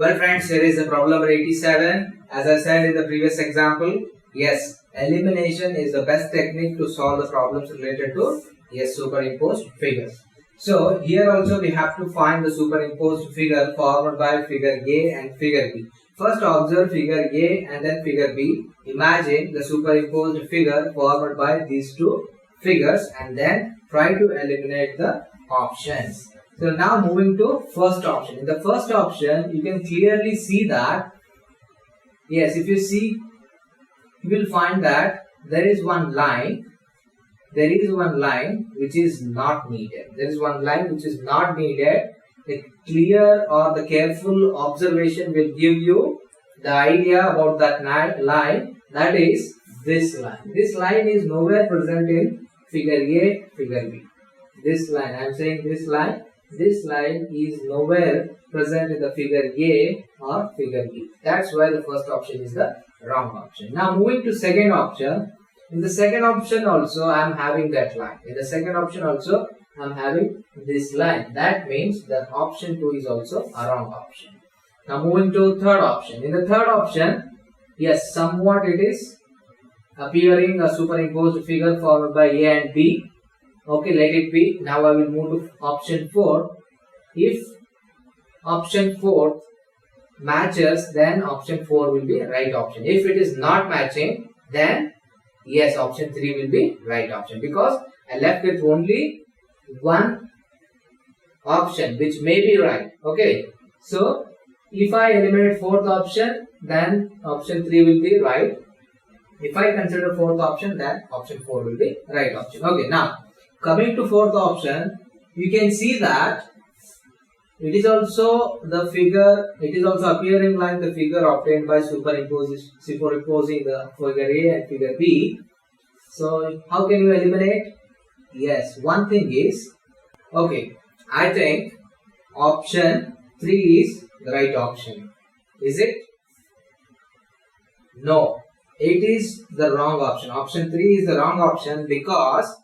Well friends, here is the problem number 87. As I said in the previous example, yes, elimination is the best technique to solve the problems related to superimposed figures. So here also we have to find the superimposed figure formed by figure A and figure B. First observe figure A and then figure B. Imagine the superimposed figure formed by these two figures and then try to eliminate the options. So now moving to first option. In the first option, you can clearly see that, yes, if you see, you will find that there is one line which is not needed. There is one line which is not needed. The clear or the careful observation will give you the idea about that line. That is this line. This line is nowhere present in figure A, figure B. This line, I am saying this line is nowhere present in the figure A or figure B. That's why the first option is the wrong option. Now moving to second option. In the second option also I am having that line. In the second option also I am having this line. That means that option 2 is also a wrong option. Now moving to third option. In the third option, yes, somewhat it is appearing a superimposed figure formed by A and B. Okay, let it be. Now I will move to option 4. If option 4 matches, then option 4 will be right option. If it is not matching, then yes, option 3 will be right option, because I left with only one option which may be right. Okay, so if I eliminate fourth option, then option 3 will be right. If I consider fourth option, then option 4 will be right option. Okay, now coming to fourth option, you can see that it is also the figure, it is also appearing like the figure obtained by superimposing the figure A and figure B. So how can you eliminate? Yes, one thing is, okay, I think option 3 is the right option. Is it? No, it is the wrong option. Option 3 is the wrong option because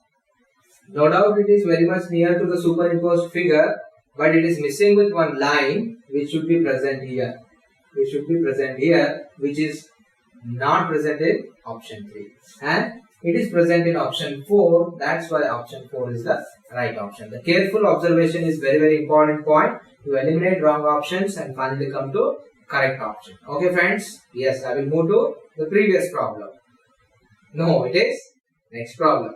no doubt it is very much near to the superimposed figure, but it is missing with one line which should be present here. Which should be present here, which is not present in option 3. And it is present in option 4. That's why option 4 is the right option. The careful observation is very important point to eliminate wrong options and finally come to correct option. Okay friends, yes, I will move to the previous problem. No, it is next problem.